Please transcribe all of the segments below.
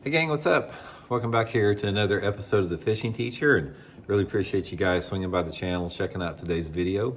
Hey gang, what's up? Welcome back here to another episode of The Fishing Teacher, and really appreciate you guys swinging by the channel, checking out today's video.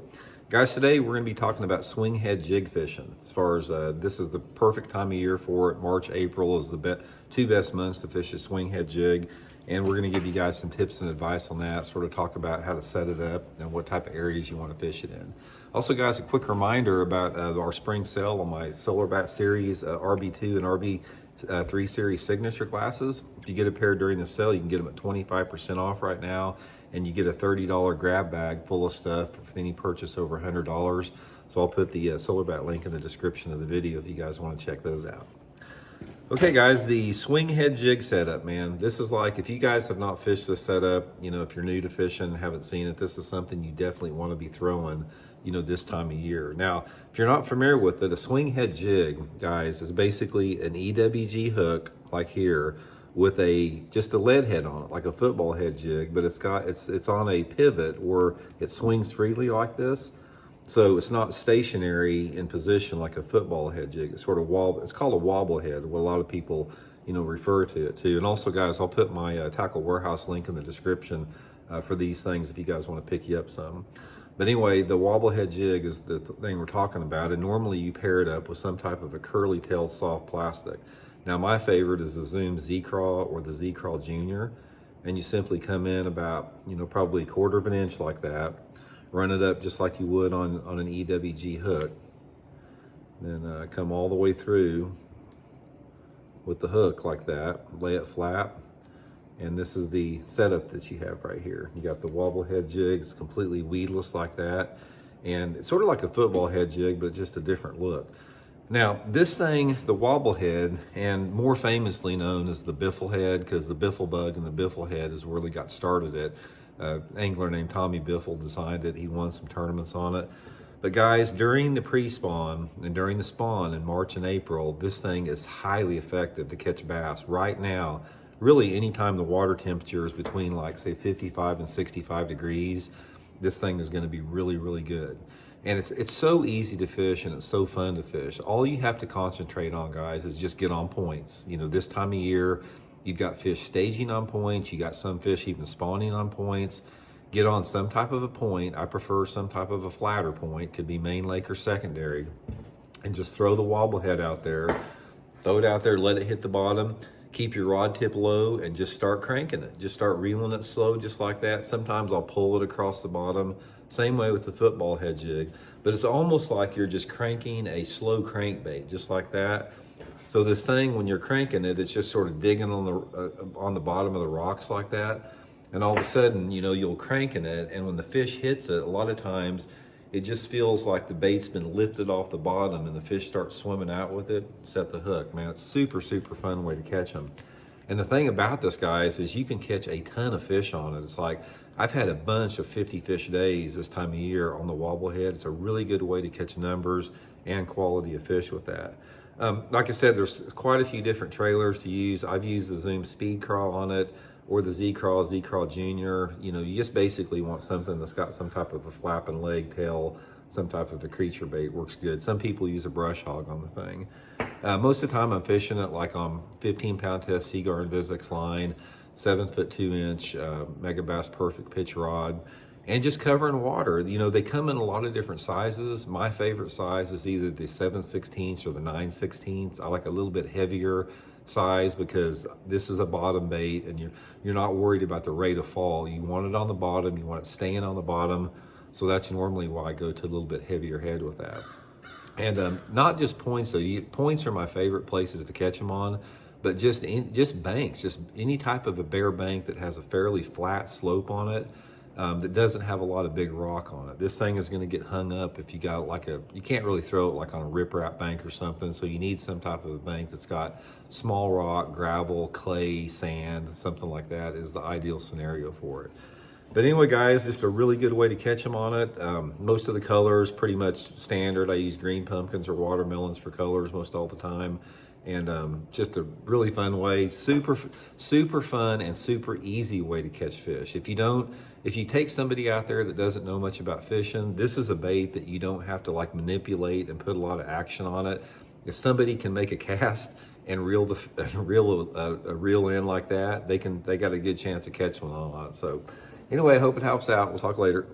Guys, today we're going to be talking about swing head jig fishing. As far as this is the perfect time of year for it. March, April is the two best months to fish a swing head jig, and we're going to give you guys some tips and advice on that, sort of talk about how to set it up and what type of areas you want to fish it in. Also, guys, a quick reminder about our spring sale on my Solar Bat Series RB2 and RB3 Series signature glasses. If you get a pair during the sale, you can get them at 25% off right now, and you get a $30 grab bag full of stuff for any purchase over $100. So I'll put the Solar Bat link in the description of the video if you guys want to check those out. Okay guys, the swing head jig setup, man. This is like, if you guys have not fished this setup, you know, if you're new to fishing and haven't seen it, this is something you definitely want to be throwing, you know, this time of year. Now, if you're not familiar with it, a swing head jig, guys, is basically an EWG hook like here with just a lead head on it, like a football head jig, but it's on a pivot where it swings freely like this. So it's not stationary in position like a football head jig. It's sort of it's called a wobble head, what a lot of people, you know, refer to it to. And also, guys, I'll put my Tackle Warehouse link in the description for these things if you guys want to pick you up some. But anyway, the Wobblehead Jig is the thing we're talking about, and normally you pair it up with some type of a curly-tailed soft plastic. Now, my favorite is the Zoom Z-Craw or the Z-Craw Junior, and you simply come in about, you know, probably a quarter of an inch like that, run it up just like you would on an EWG hook, then come all the way through with the hook like that, lay it flat. And this is the setup that you have right here. You got the Wobblehead Jig, it's completely weedless like that. And it's sort of like a football head jig, but just a different look. Now, this thing, the Wobblehead, and more famously known as the Biffle Head, because the Biffle bug and the Biffle Head is where they got started at. Angler named Tommy Biffle designed it. He won some tournaments on it. But guys, during the pre-spawn and during the spawn in March and April, this thing is highly effective to catch bass right now. Really, anytime the water temperature is between, like, say 55 and 65 degrees, this thing is going to be really, really good. And it's so easy to fish, and it's so fun to fish. All you have to concentrate on, guys, is just get on points. You know, this time of year, you've got fish staging on points. You got some fish even spawning on points. Get on some type of a point. I prefer some type of a flatter point. Could be main lake or secondary. And just throw the Wobblehead out there. Throw it out there, let it hit the bottom. Keep your rod tip low and just start cranking it. Just start reeling it slow, just like that. Sometimes I'll pull it across the bottom. Same way with the football head jig. But it's almost like you're just cranking a slow crankbait, just like that. So this thing, when you're cranking it, it's just sort of digging on the bottom of the rocks like that. And all of a sudden, you know, you'll cranking it, and when the fish hits it, a lot of times it just feels like the bait's been lifted off the bottom and the fish starts swimming out with it, set the hook. Man, it's super, super fun way to catch them. And the thing about this, guys, is you can catch a ton of fish on it. It's like, I've had a bunch of 50 fish days this time of year on the Wobblehead. It's a really good way to catch numbers and quality of fish with that. Like I said, there's quite a few different trailers to use. I've used the Zoom Speed Crawl on it, or the Z-Craw Junior. You know, you just basically want something that's got some type of a flapping leg, tail, some type of a creature bait. Works good. Some people use a brush hog on the thing. Most of the time I'm fishing it like on 15-pound test Seaguar and Vizix line, 7-foot 2-inch Megabass Perfect pitch rod, and just covering water. You know, they come in a lot of different sizes. My favorite size is either the 7/16 or the 9/16. I like a little bit heavier size because this is a bottom bait, and you're not worried about the rate of fall. You want it on the bottom, you want it staying on the bottom. So that's normally why I go to a little bit heavier head with that. And not just points though. Points are my favorite places to catch them on, but just banks, just any type of a bare bank that has a fairly flat slope on it, that doesn't have a lot of big rock on it. This thing is going to get hung up if you got like you can't really throw it like on a riprap bank or something, so you need some type of a bank that's got small rock, gravel, clay, sand, something like that is the ideal scenario for it. But anyway, guys, just a really good way to catch them on it. Most of the colors pretty much standard. I use green pumpkins or watermelons for colors most all the time. And just a really fun way, super fun and super easy way to catch fish. If you take somebody out there that doesn't know much about fishing, this is a bait that you don't have to like manipulate and put a lot of action on it. If somebody can make a cast and reel the reel in like that, they got a good chance to catch one on a lot. So anyway, I hope it helps out. We'll talk later.